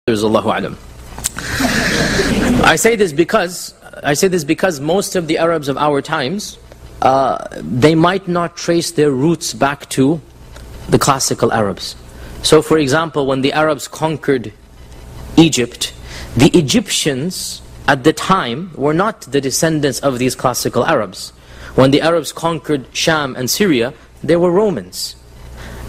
Allahu alam. I say this because most of the Arabs of our times, they might not trace their roots back to the classical Arabs. So for example, when the Arabs conquered Egypt, the Egyptians at the time were not the descendants of these classical Arabs. When the Arabs conquered Sham and Syria, they were Romans.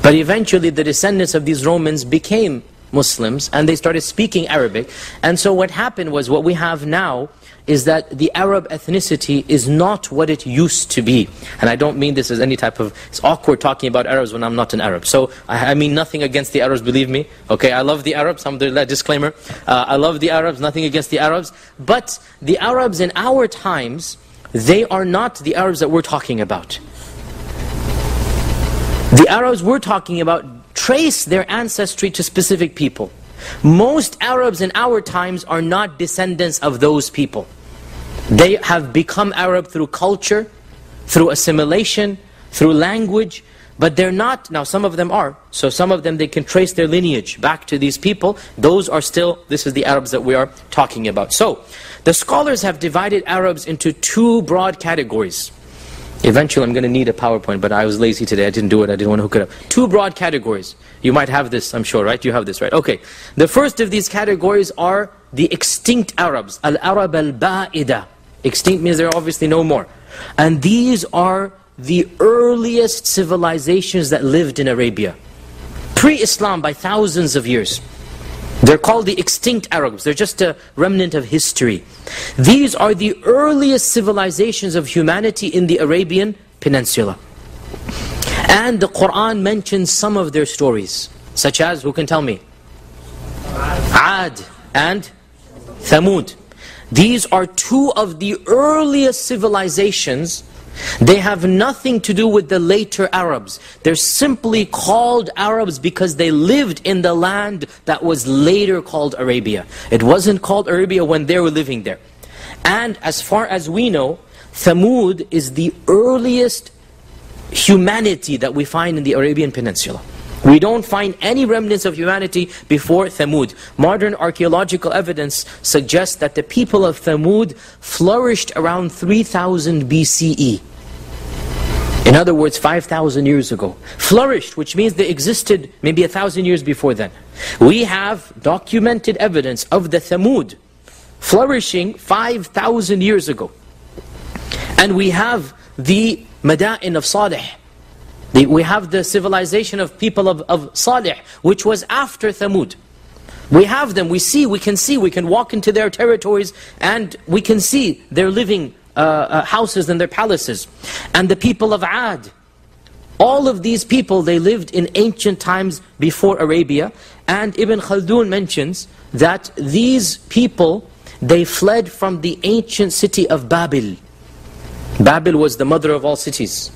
But eventually the descendants of these Romans became Muslims and they started speaking Arabic. And so what happened was, what we have now is that the Arab ethnicity is not what it used to be. And I don't mean this as any type of, it's awkward talking about Arabs when I'm not an Arab. So I mean nothing against the Arabs, believe me. Okay, I love the Arabs, alhamdulillah, disclaimer. I love the Arabs, nothing against the Arabs. But the Arabs in our times, they are not the Arabs that we're talking about. The Arabs we're talking about trace their ancestry to specific people. Most Arabs in our times are not descendants of those people. They have become Arab through culture, through assimilation, through language, but they're not, now some of them are, so some of them they can trace their lineage back to these people. Those are still, this is the Arabs that we are talking about. So, the scholars have divided Arabs into two broad categories. Eventually I'm going to need a PowerPoint, but I was lazy today, I didn't do it, I didn't want to hook it up. Two broad categories. You might have this, I'm sure, right? You have this, right? Okay. The first of these categories are the extinct Arabs. Al-Arab al-Ba'ida. Extinct means there are obviously no more. And these are the earliest civilizations that lived in Arabia. Pre-Islam by thousands of years. They're called the extinct Arabs. They're just a remnant of history. These are the earliest civilizations of humanity in the Arabian Peninsula. And the Quran mentions some of their stories. Such as, who can tell me? Ad and Thamud. These are two of the earliest civilizations. They have nothing to do with the later Arabs. They're simply called Arabs because they lived in the land that was later called Arabia. It wasn't called Arabia when they were living there. And as far as we know, Thamud is the earliest humanity that we find in the Arabian Peninsula. We don't find any remnants of humanity before Thamud. Modern archaeological evidence suggests that the people of Thamud flourished around 3000 BCE. In other words, 5,000 years ago. Flourished, which means they existed maybe 1,000 years before then. We have documented evidence of the Thamud flourishing 5,000 years ago. And we have the Madain of Salih. We have the civilization of people of Salih, which was after Thamud. We have them, we can walk into their territories and we can see their living houses and their palaces. And the people of Ad, all of these people, they lived in ancient times before Arabia. And Ibn Khaldun mentions that these people, they fled from the ancient city of Babel. Babel was the mother of all cities.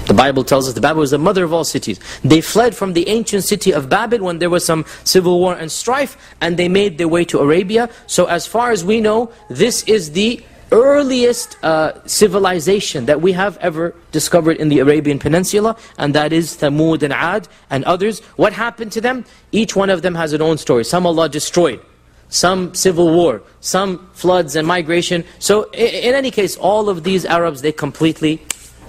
The Bible tells us that Babel was the mother of all cities. They fled from the ancient city of Babel when there was some civil war and strife, and they made their way to Arabia. So as far as we know, this is the earliest civilization that we have ever discovered in the Arabian Peninsula, and that is Thamud and Ad and others. What happened to them? Each one of them has its own story. Some Allah destroyed, some civil war, some floods and migration. So in any case, all of these Arabs, they completely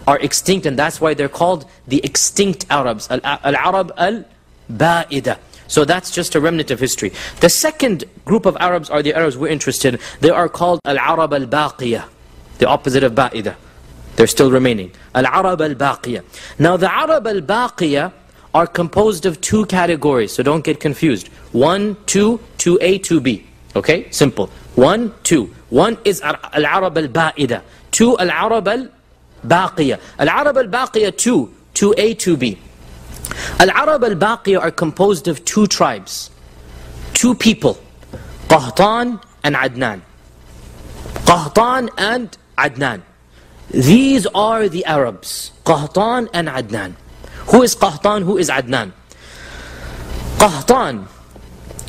are extinct, and that's why they're called the extinct Arabs. Al-Arab al-Ba'ida. So that's just a remnant of history. The second group of Arabs are the Arabs we're interested in. They are called Al-Arab al-Baqiyah, the opposite of Ba'ida. They're still remaining. Al-Arab al-Baqiyah. Now the Arab al-Baqiyah are composed of two categories, so don't get confused. 1, 2, 2A, 2B. Okay, simple. 1, 2. 1 is Al-Arab al-Ba'ida. 2, Al-Arab al-Baqiyah. Al-Arab al-Baqiyah 2, 2A, 2B. Al-Arab al-Baqiyah are composed of two tribes, two people, Qahtan and Adnan. Qahtan and Adnan. These are the Arabs, Qahtan and Adnan. Who is Qahtan? Who is Adnan? Qahtan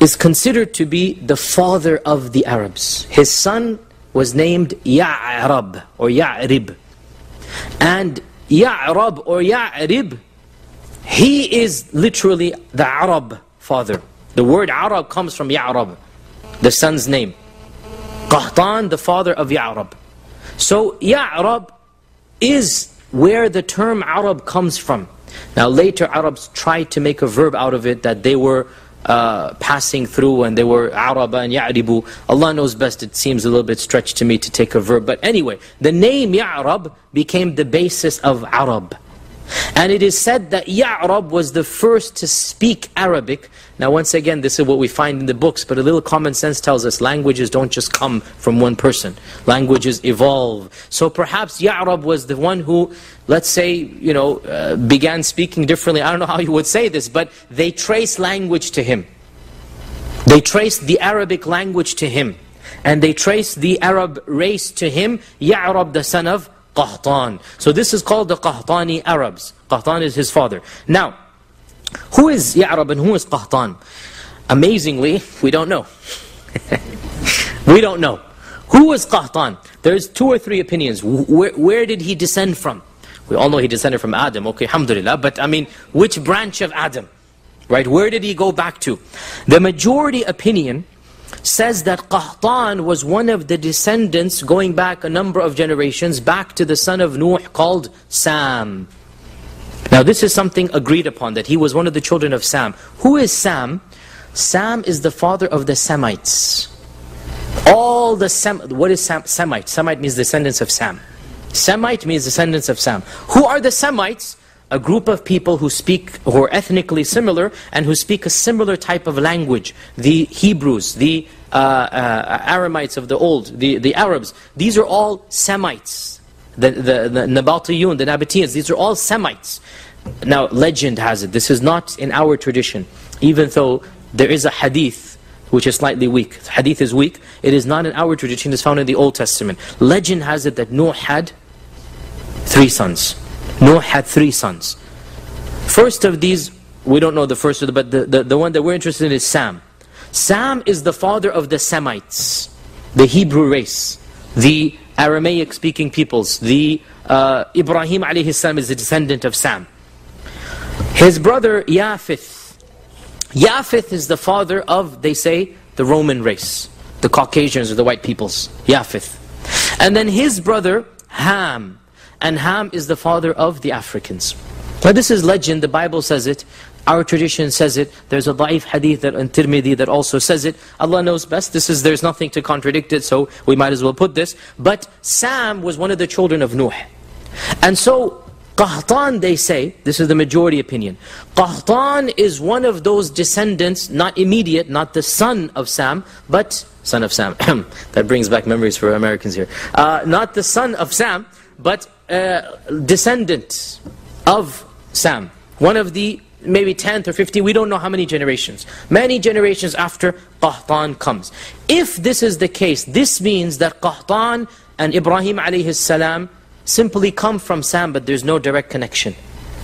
is considered to be the father of the Arabs. His son was named Ya'rab or Ya'rib. And Ya'rab or Ya'rib, he is literally the Arab father. The word Arab comes from Ya'rab. the son's name. Qahtan, the father of Ya'rab. So Ya'rab is where the term Arab comes from. Now later Arabs tried to make a verb out of it, that they were passing through and they were Araba and Ya'ribu. Allah knows best, it seems a little bit stretched to me to take a verb. But anyway, the name Ya'rab became the basis of Arab. And it is said that Ya'rab was the first to speak Arabic. Now once again, this is what we find in the books, but a little common sense tells us languages don't just come from one person. Languages evolve. So perhaps Ya'rab was the one who, let's say, began speaking differently. I don't know how you would say this, but they trace language to him. They trace the Arabic language to him. And they trace the Arab race to him, Ya'rab, the son of Qahtan. So this is called the Qahtani Arabs. Qahtan is his father. Now, who is Ya'rab and who is Qahtan? Amazingly, we don't know. We don't know. Who is Qahtan? There's 2 or 3 opinions. Where did he descend from? We all know he descended from Adam, okay, alhamdulillah. But I mean, which branch of Adam? Right, where did he go back to? The majority opinion says that Qahtan was one of the descendants going back a number of generations back to the son of Nuh called Sam. Now this is something agreed upon, that he was one of the children of Sam. Who is Sam? Sam is the father of the Semites. All the what is Semite? Semite means descendants of Sam. Semite means descendants of Sam. Who are the Semites? A group of people who are ethnically similar and who speak a similar type of language. The Hebrews, the Aramites of the old, the Arabs, these are all Semites. The Nabatiyun, the Nabateans, these are all Semites. Now legend has it, this is not in our tradition, even though there is a hadith which is slightly weak. Hadith is weak, it is not in our tradition, it's found in the Old Testament. Legend has it that Nuh had 3 sons. Nuh had 3 sons. First of these, we don't know the first of them, but the one that we're interested in is Sam. Sam is the father of the Semites, the Hebrew race, the Aramaic speaking peoples. The Ibrahim alayhi salam is a descendant of Sam. His brother Yafith. Yafith is the father of, they say, the Roman race, the Caucasians or the white peoples. Yafith. And then his brother Ham. And Ham is the father of the Africans. Now this is legend, the Bible says it, our tradition says it, there's a da'if hadith in Tirmidhi that also says it. Allah knows best, there's nothing to contradict it, so we might as well put this. But Sam was one of the children of Nuh. And so Qahtan, they say, this is the majority opinion, Qahtan is one of those descendants, not immediate, not the son of Sam, but son of Sam. That brings back memories for Americans here. Not the son of Sam, but descendant of Sam. One of the maybe 10th or 15th, we don't know how many generations. Many generations after Qahtan comes. If this is the case, this means that Qahtan and Ibrahim alayhi salam simply come from Sam, but there's no direct connection.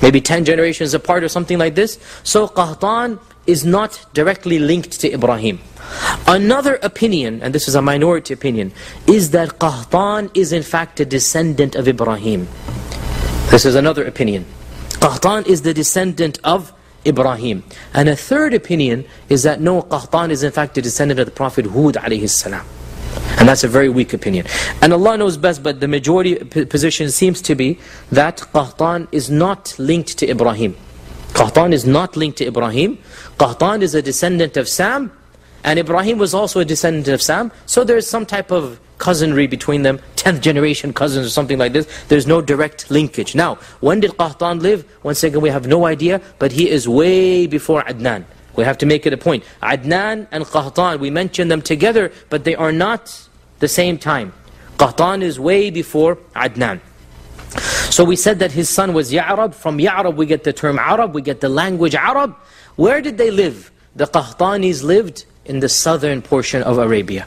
Maybe 10 generations apart or something like this. So Qahtan is not directly linked to Ibrahim. Another opinion, and this is a minority opinion, is that Qahtan is in fact a descendant of Ibrahim. This is another opinion. Qahtan is the descendant of Ibrahim. And a third opinion is that no, Qahtan is in fact a descendant of the Prophet Hud alayhi salam. And that's a very weak opinion. And Allah knows best, but the majority position seems to be that Qahtan is not linked to Ibrahim. Qahtan is not linked to Ibrahim. Qahtan is a descendant of Sam, and Ibrahim was also a descendant of Sam. So there's some type of cousinry between them, 10th generation cousins or something like this. There's no direct linkage. Now, when did Qahtan live? Once again, we have no idea, but he is way before Adnan. We have to make it a point. Adnan and Qahtan, we mention them together, but they are not the same time. Qahtan is way before Adnan. So we said that his son was Ya'rab. From Ya'rab we get the term Arab, we get the language Arab. Where did they live? The Qahtanis lived in the southern portion of Arabia.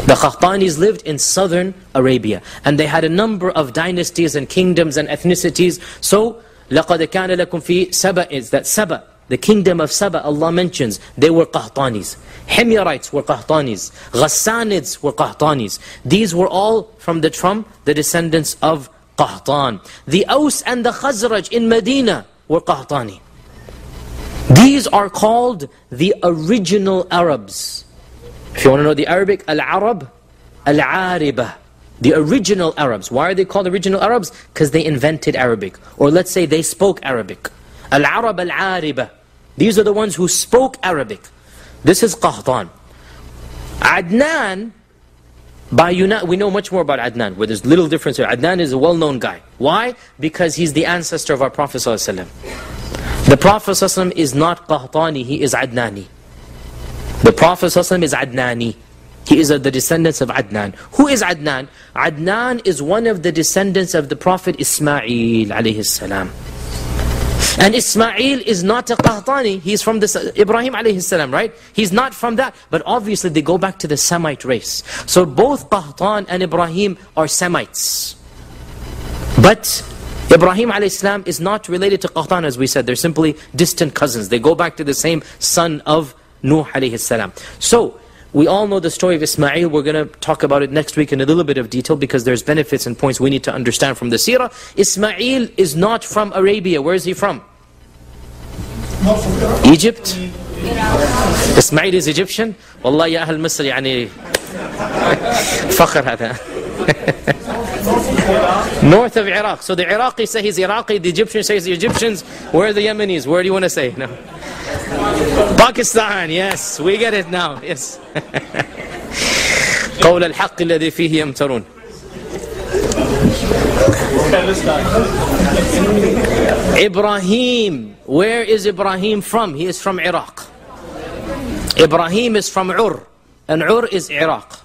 The Qahtanis lived in southern Arabia. And they had a number of dynasties and kingdoms and ethnicities. So, لَقَدْ كَانَ لَكُمْ فِي Saba is that Saba, the kingdom of Saba, Allah mentions, they were Qahtanis. Himyarites were Qahtanis. Ghassanids were Qahtanis. These were all from the descendants of Qahtan. The Aus and the Khazraj in Medina were Qahtani. These are called the original Arabs. If you want to know the Arabic, Al-Arab, Al-Aribah. The original Arabs. Why are they called original Arabs? Because they invented Arabic. Or let's say they spoke Arabic. Al-Arab Al-Aribah. These are the ones who spoke Arabic. This is Qahtan. Adnan, we know much more about Adnan, where there's little difference here. Adnan is a well-known guy. Why? Because he's the ancestor of our Prophet ﷺ. The Prophet ﷺ is not Qahtani, he is Adnani. The Prophet ﷺ is Adnani. He is of the descendants of Adnan. Who is Adnan? Adnan is one of the descendants of the Prophet Ismail alayhi salam. And Ismail is not a Qahtani. He's from the Ibrahim alayhi salam, right? He's not from that. But obviously they go back to the Semite race. So both Qahtan and Ibrahim are Semites. But Ibrahim alayhi salam is not related to Qahtan, as we said. They're simply distant cousins. They go back to the same son of Nuh alayhi salam. So we all know the story of Ismail. We're going to talk about it next week in a little bit of detail because there's benefits and points we need to understand from the seerah. Ismail is not from Arabia. Where is he from? Egypt? Ismail is Egyptian? Wallah ya ahl Misr yani fakhr hada. North of Iraq. So the Iraqi say he's Iraqi, the Egyptian says the Egyptians. Where are the Yemenis? Where do you want to say? No. Pakistan, yes, we get it now, yes. قول الحق الذي فيه يمترون. Ibrahim, where is Ibrahim from? He is from Iraq. Ibrahim is from Ur, and Ur is Iraq.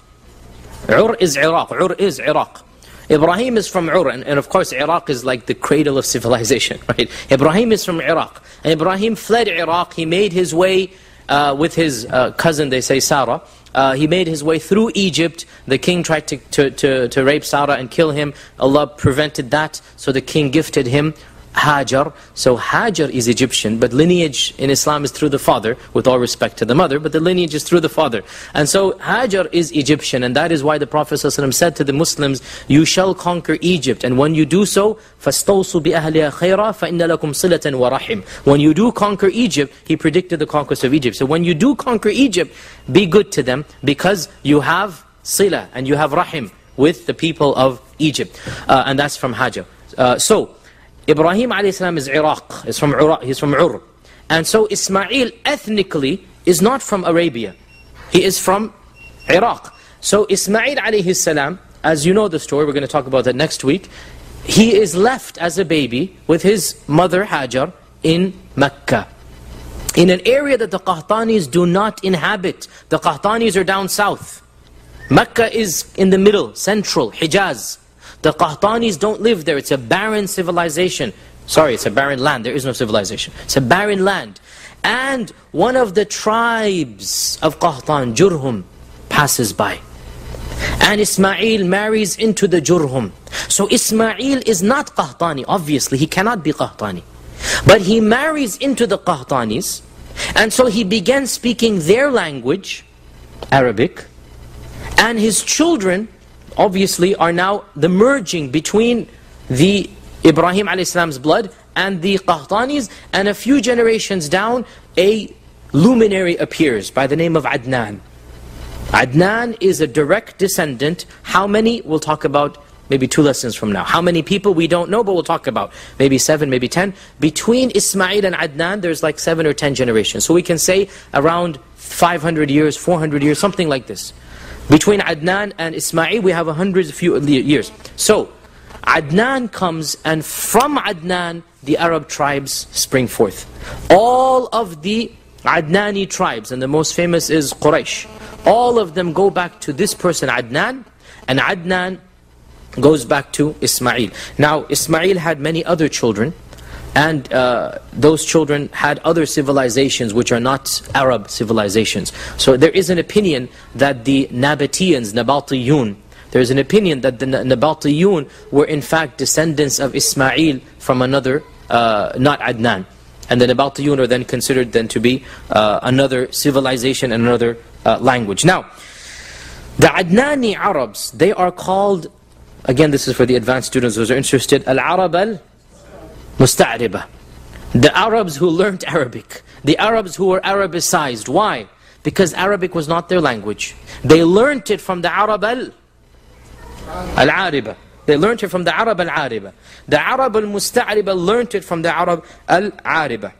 Ur is Iraq, Ur is Iraq. Ibrahim is from Ur, and of course Iraq is like the cradle of civilization, right? Ibrahim is from Iraq. And Ibrahim fled Iraq. He made his way with his cousin, they say Sarah. He made his way through Egypt. The king tried to rape Sarah and kill him. Allah prevented that, so the king gifted him Hajar. So Hajar is Egyptian, but lineage in Islam is through the father, with all respect to the mother, but the lineage is through the father. And so Hajar is Egyptian, and that is why the Prophet ﷺ said to the Muslims, you shall conquer Egypt, and when you do so, فَاسْتَوْصُوا بِأَهْلِهَا خَيْرًا فَإِنَّ لَكُمْ صِلَةً وَرَحِمٍ. When you do conquer Egypt, he predicted the conquest of Egypt. So when you do conquer Egypt, be good to them, because you have sila, and you have rahim with the people of Egypt. And that's from Hajar. So Ibrahim a.s. is Iraq, he's from Ur. And so Ismail ethnically is not from Arabia. He is from Iraq. So Ismail a.s., as you know the story, we're going to talk about that next week, he is left as a baby with his mother Hajar in Mecca, in an area that the Qahtanis do not inhabit. The Qahtanis are down south. Mecca is in the middle, central, Hijaz. The Qahtanis don't live there. It's a barren civilization. Sorry, it's a barren land. There is no civilization. It's a barren land. And one of the tribes of Qahtan, Jurhum, passes by. And Ismail marries into the Jurhum. So Ismail is not Qahtani. Obviously, he cannot be Qahtani. But he marries into the Qahtanis. And so he began speaking their language, Arabic. And his children obviously are now the merging between the Ibrahim a.s. blood and the Qahtanis, and a few generations down, a luminary appears by the name of Adnan. Adnan is a direct descendant. How many? We'll talk about maybe 2 lessons from now. How many people? We don't know, but we'll talk about. Maybe 7, maybe 10. Between Ismail and Adnan, there's like 7 or 10 generations. So we can say around 500 years, 400 years, something like this. Between Adnan and Ismail, we have 100 few years. So, Adnan comes, and from Adnan, the Arab tribes spring forth. All of the Adnani tribes, and the most famous is Quraysh, all of them go back to this person, Adnan, and Adnan goes back to Ismail. Now, Ismail had many other children, and those children had other civilizations which are not Arab civilizations. So there is an opinion that the Nabateans, Nabatiyun, there is an opinion that the Nabatiyun were in fact descendants of Ismail from another, not Adnan. And the Nabatiyun are then considered then to be another civilization and another language. Now, the Adnani Arabs, they are called, again this is for the advanced students who are interested, Al-Arab al-Musta'ribah. The Arabs who learned Arabic. The Arabs who were Arabicized. Why? Because Arabic was not their language. They learnt it from the Arab al-Ariba. They learnt it from the Arab al-Ariba. The Arab al-Musta'riba learnt it from the Arab al-Ariba.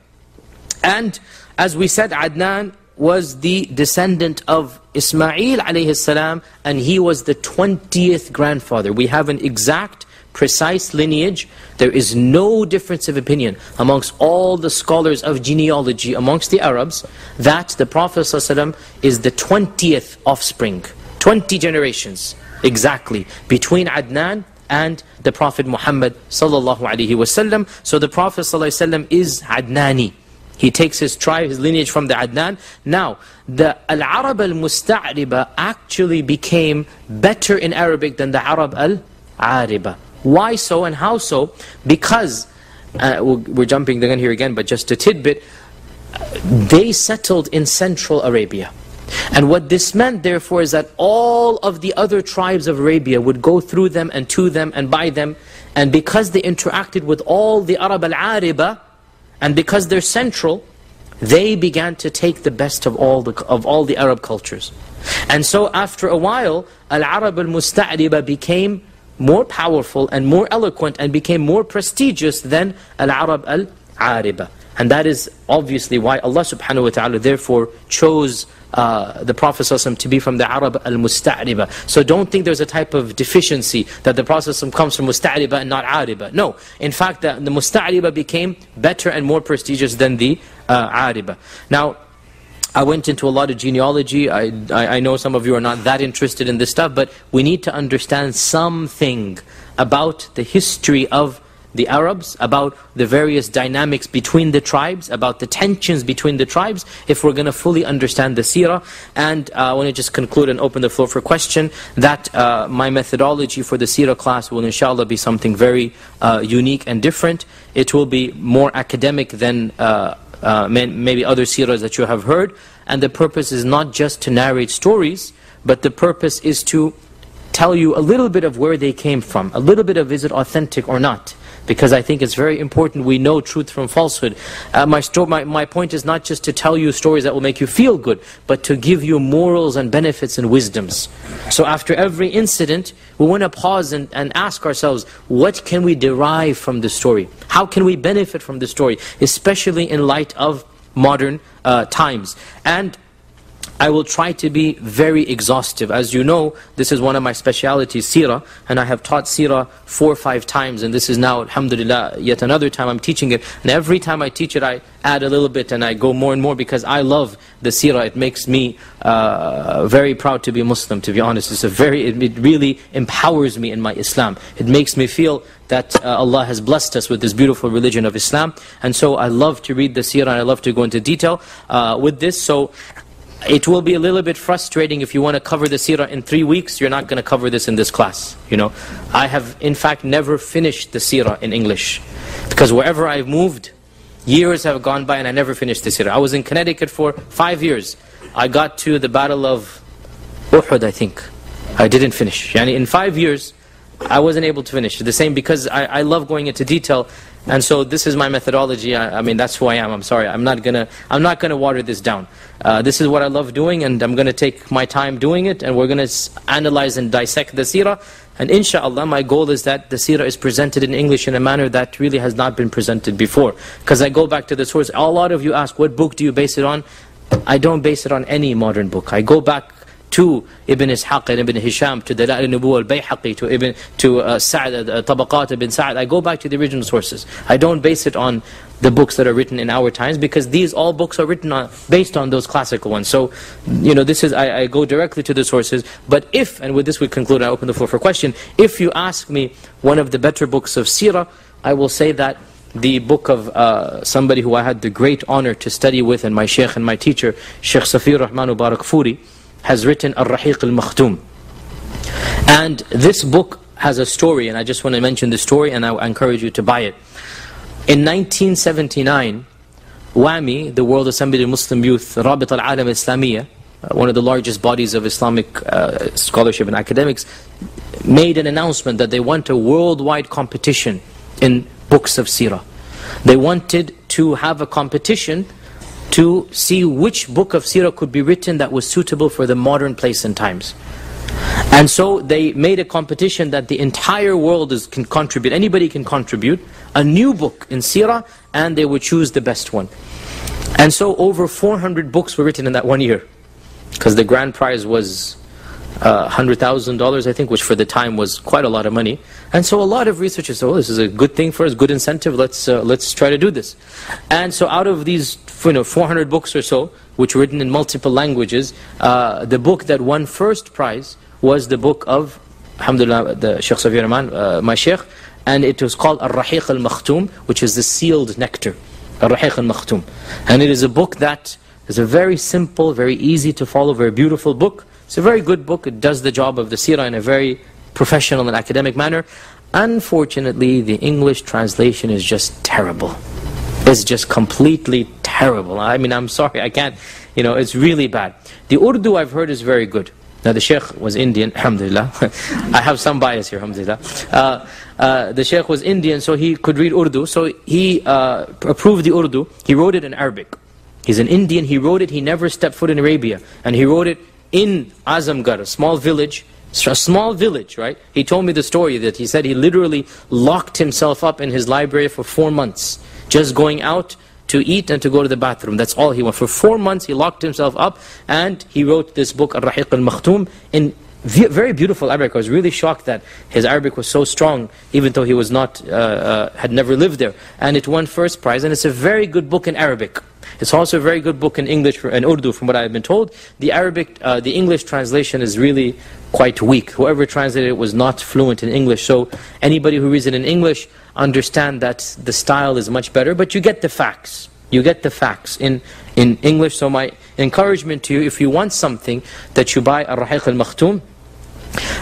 And as we said, Adnan was the descendant of Ismail alayhi salam, and he was the 20th grandfather. We have an exact, precise lineage. There is no difference of opinion amongst all the scholars of genealogy amongst the Arabs that the Prophet ﷺ is the 20th offspring. 20 generations exactly between Adnan and the Prophet Muhammad sallallahu alaihi wasallam. So the Prophet ﷺ is Adnani. He takes his tribe, his lineage from the Adnan. Now, the Al-Arab al-Musta'riba actually became better in Arabic than the Arab al-Ariba. Why so and how so? Because, we're jumping the gun here again, but just a tidbit, they settled in Central Arabia. And what this meant, therefore, is that all of the other tribes of Arabia would go through them and to them and by them. And because they interacted with all the Arab al-Ariba, and because they're central, they began to take the best of all the Arab cultures. And so after a while, Al-Arab al-Musta'riba became more powerful and more eloquent and became more prestigious than Al-Arab al-Ariba. And that is obviously why Allah subhanahu wa ta'ala therefore chose the Prophet ﷺ to be from the Arab al-Musta'riba. So don't think there's a type of deficiency that the Prophet ﷺ comes from Musta'riba and not Ariba. No, in fact the Musta'riba became better and more prestigious than the Ariba. Now, I went into a lot of genealogy. I know some of you are not that interested in this stuff, but we need to understand something about the history of the Arabs, about the various dynamics between the tribes, about the tensions between the tribes, if we're going to fully understand the seerah. And I want to just conclude and open the floor for question, that my methodology for the seerah class will inshallah be something very unique and different. It will be more academic than maybe other seerahs that you have heard. And the purpose is not just to narrate stories, but the purpose is to tell you a little bit of where they came from, a little bit of is it authentic or not. Because I think it's very important we know truth from falsehood. My point is not just to tell you stories that will make you feel good, but to give you morals and benefits and wisdoms. So after every incident, we want to pause and ask ourselves, what can we derive from the story? How can we benefit from the story? Especially in light of modern times. And I will try to be very exhaustive. As you know, this is one of my specialities, seerah, and I have taught seerah 4 or 5 times, and this is now, alhamdulillah, yet another time I'm teaching it. And every time I teach it, I add a little bit and I go more and more because I love the seerah. It makes me very proud to be Muslim, to be honest. It really empowers me in my Islam. It makes me feel that Allah has blessed us with this beautiful religion of Islam. And so I love to read the seerah and I love to go into detail with this. So it will be a little bit frustrating if you want to cover the seerah in 3 weeks. You're not going to cover this in this class. You know, I have in fact never finished the seerah in English, because wherever I've moved, years have gone by and I never finished the seerah. I was in Connecticut for 5 years. I got to the Battle of Uhud, I think. I didn't finish. Yani in 5 years, I wasn't able to finish. The same, because I love going into detail. And so this is my methodology. I mean, that's who I am. I'm sorry. I'm not gonna water this down. This is what I love doing, and I'm gonna take my time doing it, and we're gonna analyze and dissect the seerah. And inshallah, my goal is that the seerah is presented in English in a manner that really has not been presented before. Because I go back to the source. A lot of you ask, what book do you base it on? I don't base it on any modern book. I go back to Ibn Ishaq and Ibn Hisham, to Dala'il al-Nubuwwah al-Bayhaqi, to Sa'd, Tabaqat ibn Sa'd. I go back to the original sources. I don't base it on the books that are written in our times, because these all books are written based on those classical ones. So, you know, this is, I go directly to the sources. But if, and with this we conclude, I open the floor for question. If you ask me one of the better books of seerah, I will say that the book of somebody who I had the great honor to study with, and my sheikh and my teacher, Sheikh Safir Rahman Mubarak Furi, has written Ar-Rahiq al-Makhtum. And this book has a story, and I just want to mention the story, and I encourage you to buy it. In 1979, WAMI, the World Assembly of Muslim Youth, Rabit al-Alam Islamiyya, one of the largest bodies of Islamic scholarship and academics, made an announcement that they want a worldwide competition in books of seerah. They wanted to have a competition to see which book of seerah could be written that was suitable for the modern place and times. And so they made a competition that the entire world can contribute, anybody can contribute, a new book in seerah, and they would choose the best one. And so over 400 books were written in that 1 year, because the grand prize was $100,000, I think, which for the time was quite a lot of money. And so a lot of researchers said, oh, this is a good thing for us, good incentive, let's try to do this. And so out of these 400 books or so, which were written in multiple languages, the book that won first prize was the book of, alhamdulillah, the Shaykh Safi Rahman, my Shaykh, and it was called Ar-Rahiq al-Makhtum, which is the sealed nectar. Ar-Rahiq al-Makhtum. And it is a book that is a very simple, very easy to follow, very beautiful book. It's a very good book. It does the job of the seerah in a very professional and academic manner. Unfortunately, the English translation is just terrible. It's just completely terrible. I mean, I'm sorry, I can't, it's really bad. The Urdu I've heard is very good. Now the Shaykh was Indian, alhamdulillah. I have some bias here, alhamdulillah. The Shaykh was Indian, so he could read Urdu. So he approved the Urdu. He wrote it in Arabic. He's an Indian, he wrote it, he never stepped foot in Arabia. And he wrote it in Azamgarh, a small village, right? He told me the story that he said he literally locked himself up in his library for 4 months, just going out to eat and to go to the bathroom. That's all he wanted. For 4 months he locked himself up, and he wrote this book, Ar-Rahiq al-Makhtum, in very beautiful Arabic. I was really shocked that his Arabic was so strong, even though he was not, had never lived there. And it won first prize, and it's a very good book in Arabic. It's also a very good book in English and Urdu, from what I've been told. The English translation is really quite weak. Whoever translated it was not fluent in English. So anybody who reads it in English, understand that the style is much better, but you get the facts. You get the facts in English. So my encouragement to you, if you want something, that you buy Ar-Rahiq al-Makhtum.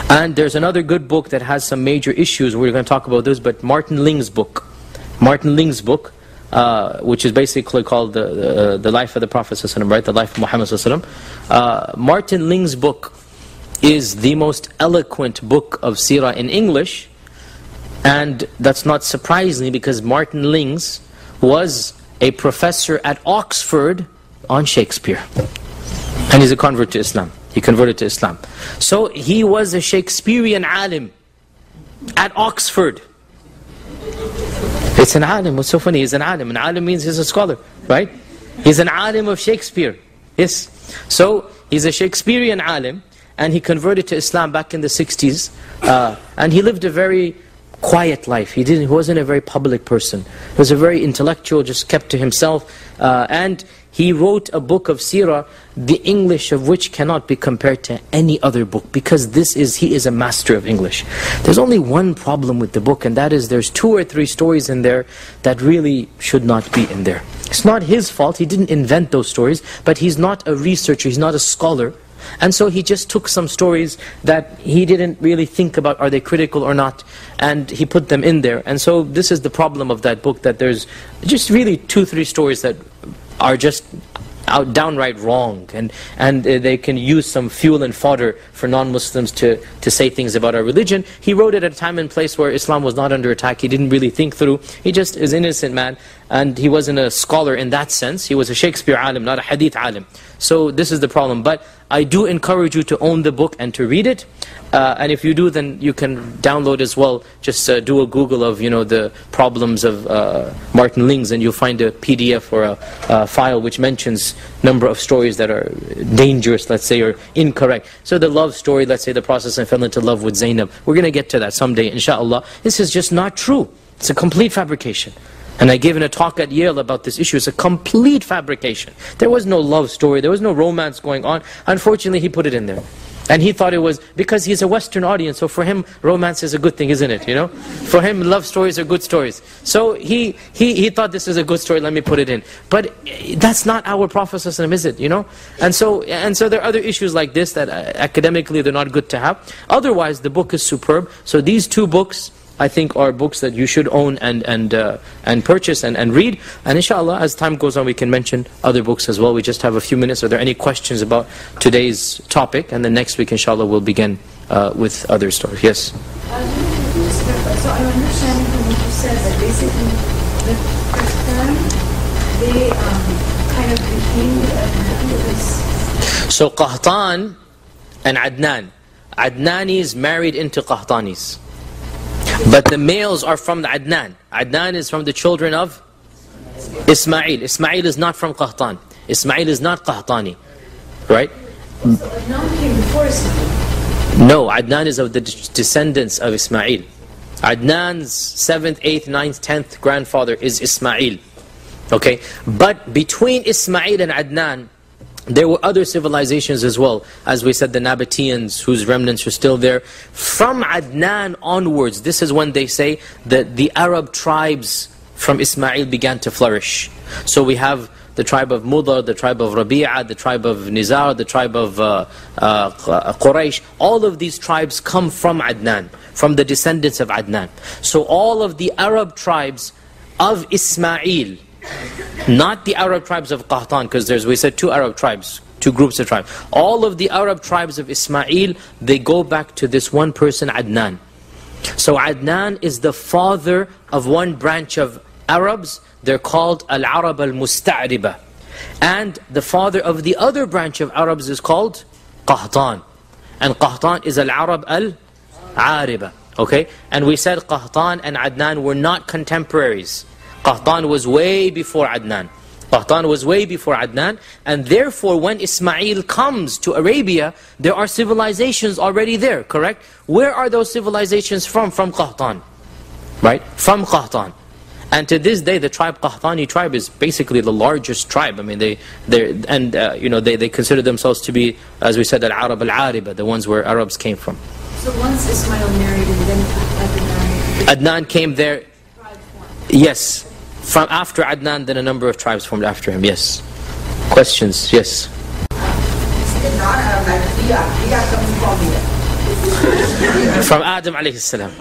And there's another good book that has some major issues. We're going to talk about this, but Martin Ling's book. Martin Ling's book, which is basically called the Life of the Prophet ﷺ, right? The Life of Muhammad ﷺ. Martin Ling's book is the most eloquent book of seerah in English. And that's not surprising, because Martin Ling's was a professor at Oxford on Shakespeare. And he's a convert to Islam. He converted to Islam. So he was a Shakespearean alim at Oxford. It's an alim. What's so funny? He's an alim. An alim means he's a scholar, right? He's an alim of Shakespeare. Yes. So he's a Shakespearean alim, and he converted to Islam back in the 60s. And he lived a very quiet life. He wasn't a very public person. He was a very intellectual, just kept to himself. And he wrote a book of seerah, the English of which cannot be compared to any other book, because he is a master of English. There's only one problem with the book, and that is there's 2 or 3 stories in there that really should not be in there. It's not his fault, he didn't invent those stories, but he's not a researcher, he's not a scholar. And so he just took some stories that he didn't really think about, are they critical or not, and he put them in there. And so this is the problem of that book, that there's just really 2-3 stories that are just downright wrong, and they can use some fuel and fodder for non-Muslims to say things about our religion. He wrote it at a time and place where Islam was not under attack. He didn't really think through. He just is an innocent man, and he wasn't a scholar in that sense. He was a Shakespeare alim, not a hadith alim. So this is the problem. But I do encourage you to own the book and to read it. And if you do, then you can download as well. Just do a Google of the problems of Martin Ling's, and you'll find a PDF or a file which mentions number of stories that are dangerous, let's say, or incorrect. So the love story, let's say the Prophet fell into love with Zainab. We're going to get to that someday, inshallah. This is just not true. It's a complete fabrication. And I gave a talk at Yale about this issue. It's a complete fabrication. There was no love story. There was no romance going on. Unfortunately, he put it in there. And he thought it was, because he's a Western audience, so for him, romance is a good thing, isn't it? For him, love stories are good stories. So he thought this is a good story, let me put it in. But that's not our Prophet ﷺ, is it? And so there are other issues like this that academically they're not good to have. Otherwise, the book is superb. So these 2 books, I think, are books that you should own and purchase and read. And inshallah, as time goes on, we can mention other books as well. We just have a few minutes. Are there any questions about today's topic? And then next week, inshallah, we'll begin with other stories. Yes? So I'm understanding from what you said that basically the Christian, they kind kind of became this? So Qahtan and Adnan. Adnanis married into Qahtanis. But the males are from the Adnan. Adnan is from the children of Ismail. Ismail is not from Qahtan. Ismail is not Qahtani. Right? So Adnan came before Ismail? No, Adnan is of the descendants of Ismail. Adnan's 7th, 8th, 9th, 10th grandfather is Ismail. Okay? But between Ismail and Adnan, there were other civilizations as well. As we said, the Nabateans, whose remnants are still there. From Adnan onwards, this is when they say that the Arab tribes from Ismail began to flourish. So we have the tribe of Mudar, the tribe of Rabi'a, the tribe of Nizar, the tribe of Quraysh. All of these tribes come from Adnan, from the descendants of Adnan. So all of the Arab tribes of Ismail, not the Arab tribes of Qahtan, because we said two Arab tribes, two groups of tribes. All of the Arab tribes of Ismail, they go back to this one person, Adnan. So Adnan is the father of one branch of Arabs. They're called Al-Arab Al-Musta'riba. And the father of the other branch of Arabs is called Qahtan. And Qahtan is Al-Arab Al-Ariba. Okay? And we said Qahtan and Adnan were not contemporaries. Qahtan was way before Adnan. Qahtan was way before Adnan. And therefore when Ismail comes to Arabia, there are civilizations already there, correct? Where are those civilizations from? From Qahtan. Right? From Qahtan. And to this day, the tribe Qahtani tribe is basically the largest tribe. I mean, they consider themselves to be, as we said, Al-Arab Al-Ariba, the ones where Arabs came from. So once Ismail married and then Adnan came there. tribe formed. Yes. From after Adnan, then a number of tribes formed after him. Yes. Questions? Yes. From Adam alayhi salam.